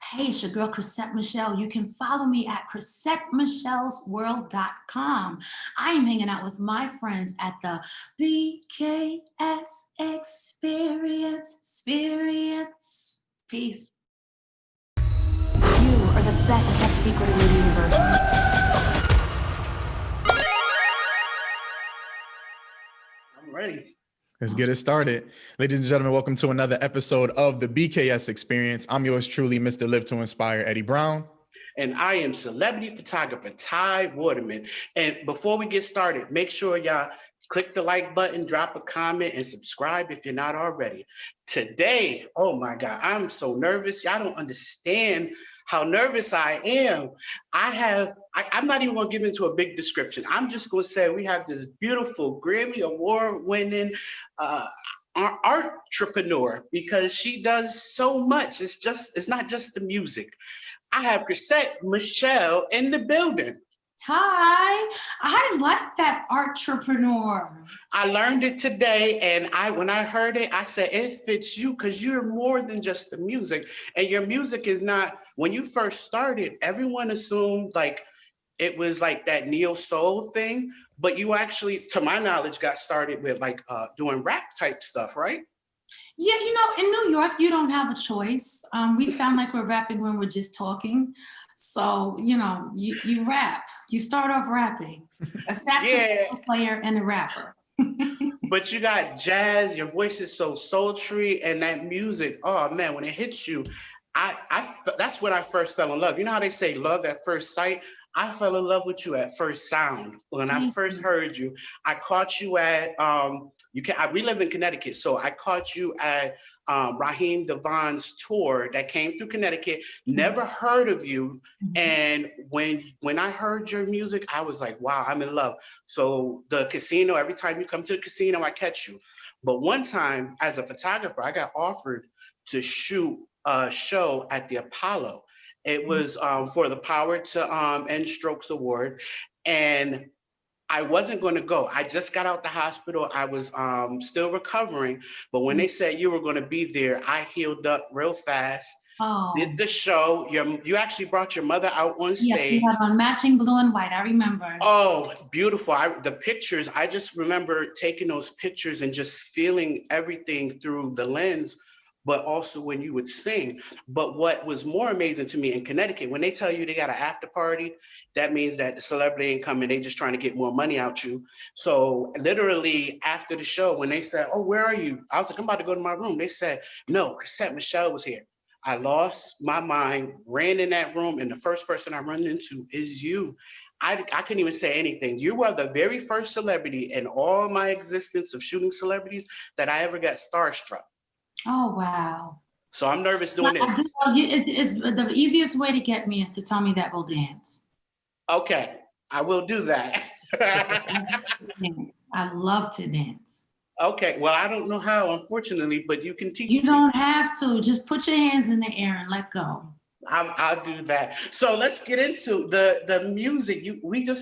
Hey, it's your girl, Chrisette Michele. You can follow me at ChrisetteMichele'sWorld.com. I am hanging out with my friends at the BKS Experience. Peace. You are the best kept secret in the universe. I'm ready. Let's get it started. Ladies and gentlemen, welcome to another episode of the BKS Experience. I'm yours truly, Mr. Live to Inspire, Eddie Brown. And I am celebrity photographer, Ty Waterman. And before we get started, make sure y'all click the like button, drop a comment, and subscribe if you're not already. Today, oh my God, I'm so nervous. Y'all don't understand how nervous I am. I'm not even gonna give into a big description. I'm just gonna say we have this beautiful Grammy Award-winning artrepreneur, because she does so much. It's not just the music. I have Chrisette Michele in the building. Hi, I like that artrepreneur. I learned it today, and when I heard it, I said, it fits you because you're more than just the music. And your music is not, when you first started, everyone assumed like it was like that neo soul thing, but you actually, to my knowledge, got started with like doing rap type stuff, right? Yeah, in New York, you don't have a choice. We sound like we're rapping when we're just talking. So, you rap. You start off rapping. A saxophone player and a rapper. But you got jazz, your voice is so sultry, and that music, oh man, when it hits you, that's when I first fell in love. You know how they say love at first sight? I fell in love with you at first sound. When I first heard you, I caught you at, we live in Connecticut, so I caught you at Raheem Devon's tour that came through Connecticut, never heard of you. And when I heard your music, I was like, wow, I'm in love. So the casino, every time you come to the casino, I catch you. But one time as a photographer, I got offered to shoot a show at the Apollo. It was for the Power to End Strokes Award. And I wasn't going to go. I just got out the hospital. I was still recovering. But when they said you were going to be there, I healed up real fast. Oh. Did the show. You actually brought your mother out on stage. Yes, you had on matching blue and white. I remember. Oh, beautiful. The pictures, I just remember taking those pictures and just feeling everything through the lens, but also when you would sing. But what was more amazing to me in Connecticut, when they tell you they got an after party, that means that the celebrity ain't coming, they just trying to get more money out you. So literally after the show, when they said, oh, where are you? I was like, I'm about to go to my room. They said, no, Chrisette Michele was here. I lost my mind, ran in that room, and the first person I run into is you. I couldn't even say anything. You were the very first celebrity in all my existence of shooting celebrities that I ever got starstruck. Oh, wow. So I'm nervous doing this. It's the easiest way to get me is to tell me that we'll dance. Okay, I will do that. I love to dance. Okay, well, I don't know how, unfortunately, but you can teach me. You don't have to. Just put your hands in the air and let go. I'll do that. So let's get into the music.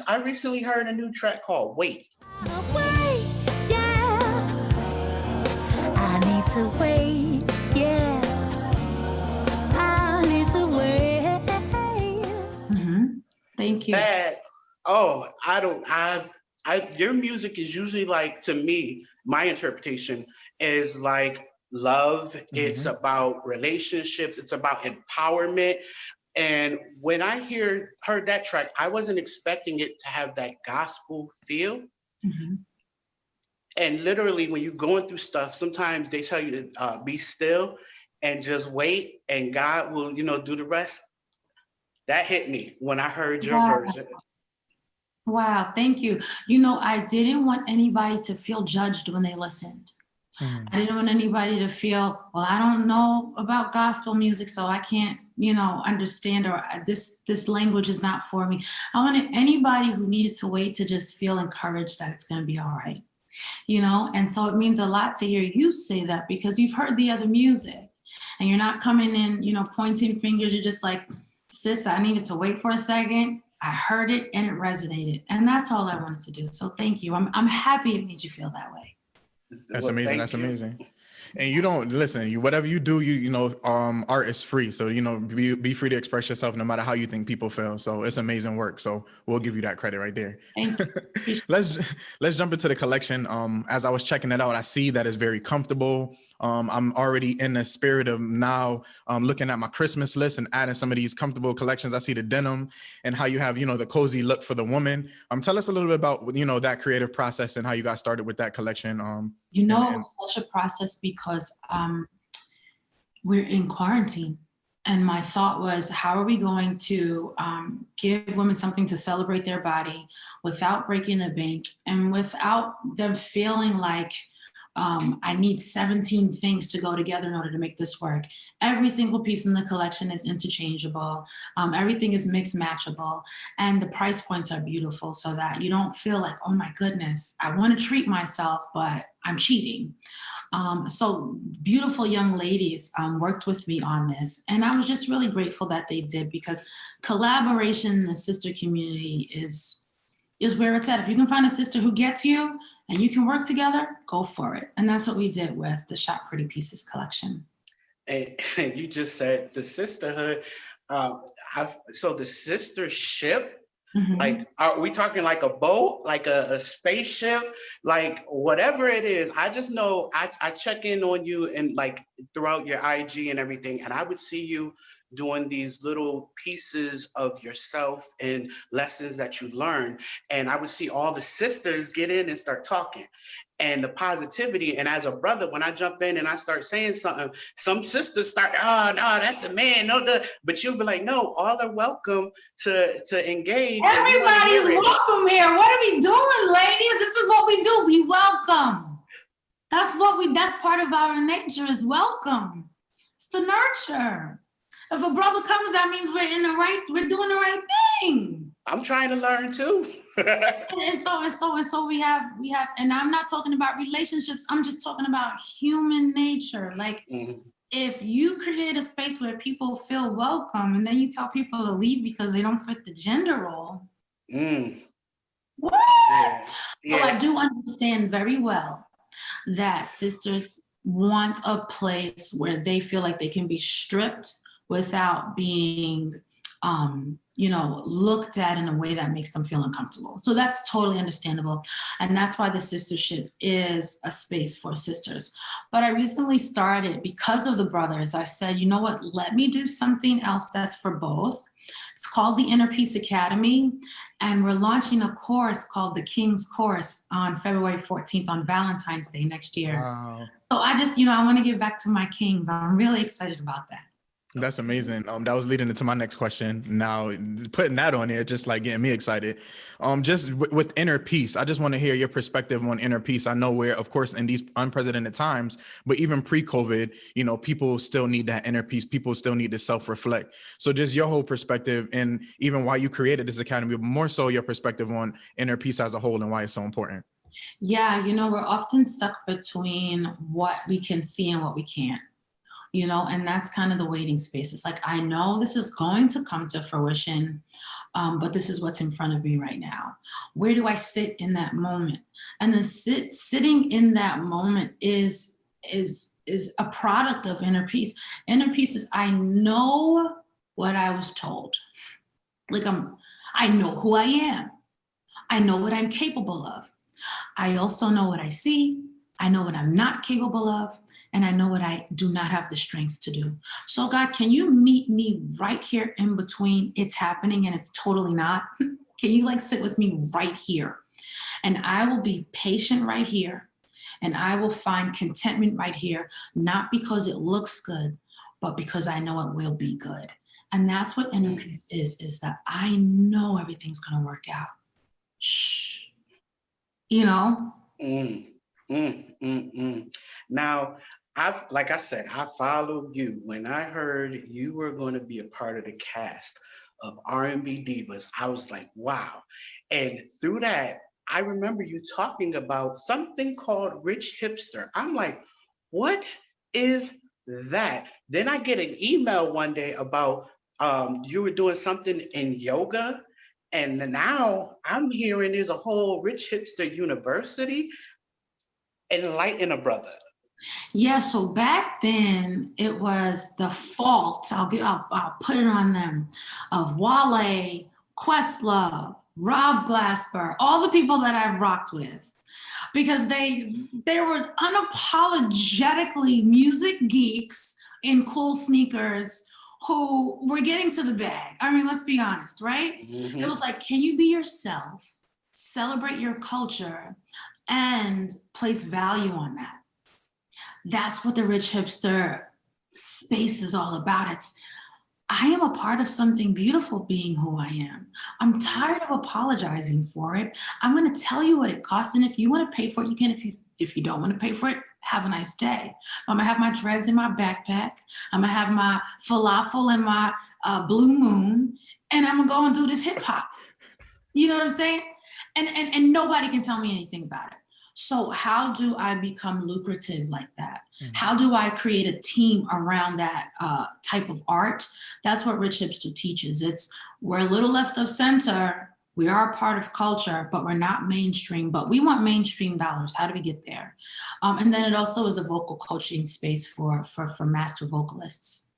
I recently heard a new track called Wait. Wait, yeah. I need to wait, yeah. I need to wait. Thank you. Your music is usually like, to me, my interpretation is like love. It's about relationships. It's about empowerment. And when I heard that track, I wasn't expecting it to have that gospel feel. And literally, when you're going through stuff, sometimes they tell you to be still and just wait, and God will, do the rest. That hit me when I heard your version. Wow, thank you. I didn't want anybody to feel judged when they listened. I didn't want anybody to feel, well, I don't know about gospel music, so I can't, understand, or this language is not for me. I wanted anybody who needed to wait to just feel encouraged that it's going to be all right. And so it means a lot to hear you say that, because you've heard the other music and you're not coming in, pointing fingers. You're just like, sis, I needed to wait for a second. I heard it and it resonated. And that's all I wanted to do. So thank you. I'm happy it made you feel that way. That's amazing. That's amazing. And you don't listen, whatever you do, art is free. So, be free to express yourself no matter how you think people feel. So it's amazing work. So we'll give you that credit right there. Thank you. Let's jump into the collection. As I was checking it out, I see that it's very comfortable. I'm already in the spirit of now looking at my Christmas list and adding some of these comfortable collections. I see the denim and how you have, the cozy look for the woman. Tell us a little bit about, that creative process and how you got started with that collection. It was such a process because we're in quarantine. And my thought was, how are we going to give women something to celebrate their body without breaking the bank and without them feeling like I need 17 things to go together in order to make this work. Every single piece in the collection is interchangeable. Everything is mix matchable, and the price points are beautiful so that you don't feel like, oh my goodness, I want to treat myself, but I'm cheating. So beautiful young ladies worked with me on this, and I was just really grateful that they did, because collaboration in the sister community is where it's at. If you can find a sister who gets you and you can work together, go for it. And that's what we did with the Shop Pretty Pieces collection. And you just said the sisterhood. So the sistership, like, are we talking like a boat, like a spaceship, like whatever it is? I just know I check in on you and like throughout your IG and everything, and I would see you doing these little pieces of yourself and lessons that you learn. And I would see all the sisters get in and start talking, and the positivity. And as a brother, when I jump in and I start saying something, some sisters start, oh no, that's a man. No, but you'll be like, no, all are welcome to engage. Everybody's welcome here. What are we doing, ladies? This is what we do. We welcome. That's part of our nature, is welcome. It's to nurture. If a brother comes, that means we're doing the right thing. I'm trying to learn too. and so we have, and I'm not talking about relationships. I'm just talking about human nature. Like, if you create a space where people feel welcome, and then you tell people to leave because they don't fit the gender role. What? Yeah. So I do understand very well that sisters want a place where they feel like they can be stripped without being, looked at in a way that makes them feel uncomfortable. So that's totally understandable. And that's why the Sistership is a space for sisters. But I recently started, because of the brothers, I said, you know what, let me do something else that's for both. It's called the Inner Peace Academy. And we're launching a course called the King's Course on February 14th on Valentine's Day next year. Wow. So I just, I want to give back to my kings. I'm really excited about that. That's amazing. That was leading into my next question. Now, putting that on there, just like getting me excited. Just with inner peace, I just want to hear your perspective on inner peace. I know we're, of course, in these unprecedented times, but even pre-COVID, people still need that inner peace. People still need to self-reflect. So just your whole perspective, and even why you created this academy, but more so your perspective on inner peace as a whole and why it's so important. Yeah, we're often stuck between what we can see and what we can't. And that's kind of the waiting space. It's like, I know this is going to come to fruition, but this is what's in front of me right now. Where do I sit in that moment? And the sitting in that moment is a product of inner peace. Inner peace is, I know what I was told. Like, I know who I am. I know what I'm capable of. I also know what I see. I know what I'm not capable of. And I know what I do not have the strength to do. So God, can you meet me right here in between it's happening and it's totally not? Can you sit with me right here? And I will be patient right here. And I will find contentment right here, not because it looks good, but because I know it will be good. And that's what inner peace is that I know everything's going to work out. Shh. Now, like I said, I followed you. When I heard you were going to be a part of the cast of R&B Divas, I was like, wow. And through that, I remember you talking about something called Rich Hipster. I'm like, what is that? Then I get an email one day about you were doing something in yoga. And now I'm hearing there's a whole Rich Hipster University. Enlighten a brother. Yeah, so back then it was the fault. I'll put it on them of Wale, Questlove, Rob Glasper, all the people that I've rocked with, because they were unapologetically music geeks in cool sneakers who were getting to the bag. I mean, let's be honest, right? It was like, can you be yourself, celebrate your culture, and place value on that? That's what the Rich Hipster space is all about. I am a part of something beautiful being who I am. I'm tired of apologizing for it. I'm going to tell you what it costs. And if you want to pay for it, you can. If you don't want to pay for it, have a nice day. I'm going to have my dreads in my backpack. I'm going to have my falafel and my Blue Moon. And I'm going to go and do this hip hop. You know what I'm saying? And nobody can tell me anything about it. So how do I become lucrative like that? How do I create a team around that type of art? That's what Rich Hipster teaches. We're a little left of center. We are a part of culture, but we're not mainstream, but we want mainstream dollars. How do we get there? And then it also is a vocal coaching space for master vocalists.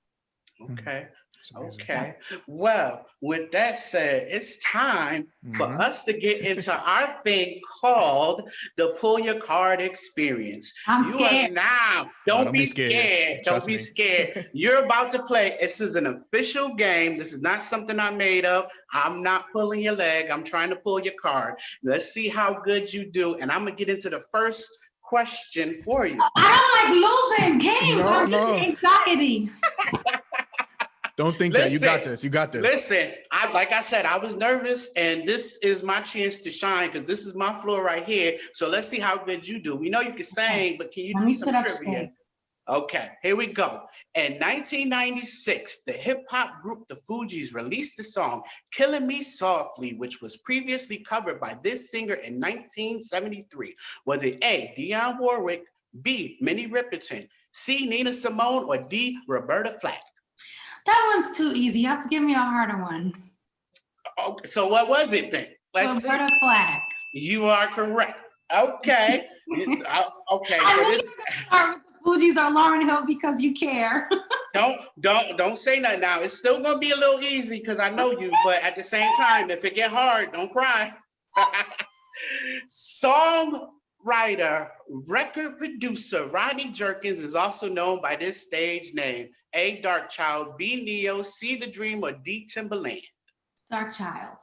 Okay. Okay. Well, with that said, it's time for us to get into our thing called the Pull Your Card Experience. I'm scared. Don't be scared. Don't be scared. You're about to play. This is an official game. This is not something I made up. I'm not pulling your leg. I'm trying to pull your card. Let's see how good you do. And I'm going to get into the first question for you. I don't like losing games. I'm getting anxiety. Don't think that. You got this. You got this. Listen, like I said, I was nervous, and this is my chance to shine because this is my floor right here. So let's see how good you do. We know you can sing, but can you do some trivia? Okay, here we go. In 1996, the hip-hop group The Fugees released the song Killing Me Softly, which was previously covered by this singer in 1973. Was it A, Dionne Warwick, B, Minnie Riperton, C, Nina Simone, or D, Roberta Flack? That one's too easy. You have to give me a harder one. Okay, so what was it then? Roberta Flack. You are correct. Okay. Okay. I knew you were gonna start with the Fugees or Lauryn Hill because you care. Don't say nothing now. It's still gonna be a little easy because I know you, but at the same time, if it get hard, don't cry. Songwriter, record producer Rodney Jerkins is also known by this stage name. A, Darkchild, B, Neo, C, The Dream, or D, Timbaland? Darkchild.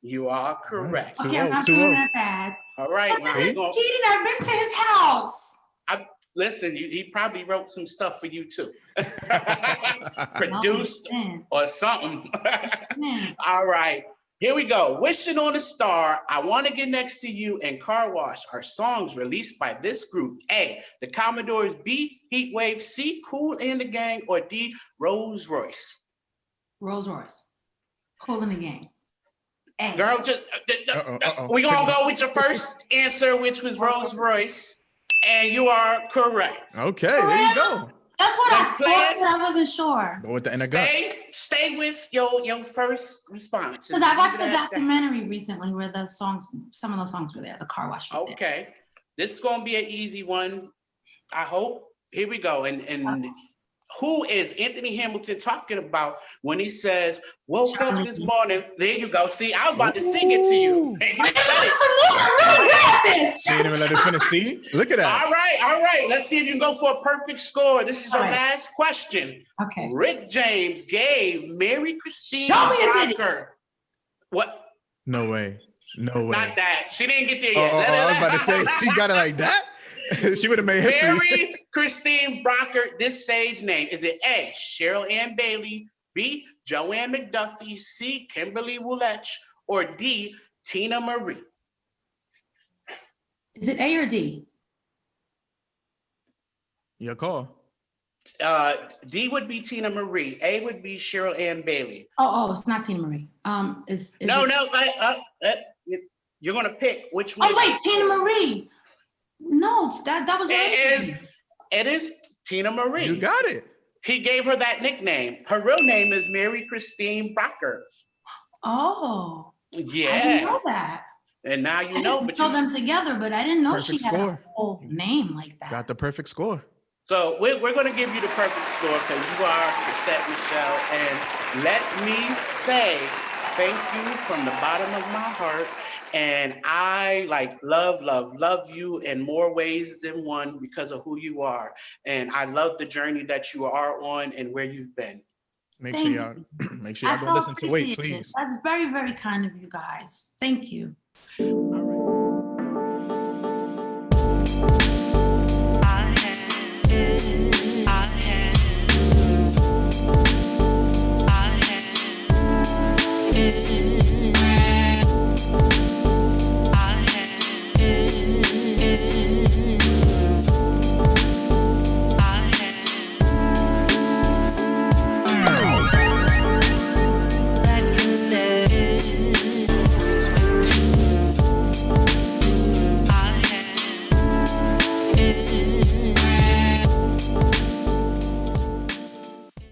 You are correct. Okay, I'm not doing that bad. All right. Now, cheating. I've been to his house. Listen, he probably wrote some stuff for you too. Produced or something. All right. Here we go. Wishing on a Star, I Want to Get Next to You, and Car Wash are songs released by this group. A, the Commodores, B, Heatwave, C, Kool and the Gang, or D, Rolls Royce? Rolls Royce. Kool and the Gang. A. Girl, just we're going to go with your first answer, which was Rolls Royce, and you are correct. Okay, there you go. That's what I thought, but I wasn't sure. Go with the inner gut. Stay with your first response. Because I watched a documentary recently where some of those songs were there. The Car Wash was there. Okay. This is going to be an easy one, I hope. Here we go. And who is Anthony Hamilton talking about when he says, woke up this morning? There you go. See, I was about to sing it to you. And you said it. She didn't even let it finish. See? Look at that. All right. Let's see if you can go for a perfect score. This is your last question. Okay. Rick James gave Mary Christine Barker. What? No way. No way. Not that. She didn't get there yet. I was about to say, she got it like that? She would have made history. Mary Christine Barker, this sage name. Is it A, Cheryl Ann Bailey, B, Joanne McDuffie, C, Kimberly Woolech, or D, Tina Marie? Is it A or D? Your call. D would be Tina Marie. A would be Cheryl Ann Bailey. Oh, it's not Tina Marie. You're gonna pick which one. Oh wait, Tina Marie. No, that was it is Tina Marie. You got it. He gave her that nickname. Her real name is Mary Christine Barker. Oh. Yeah. I didn't know that. And now I you know, just but know them together, but I didn't know Perfect she had score. a whole name like that. Got the perfect score. So we're going to give you the perfect score because you are Chrisette Michele. And let me say thank you from the bottom of my heart. And I love you in more ways than one because of who you are. And I love the journey that you are on and where you've been. Make Thank sure you. y'all go listen to Wait, appreciate it. please. That's very, very kind of you guys. Thank you.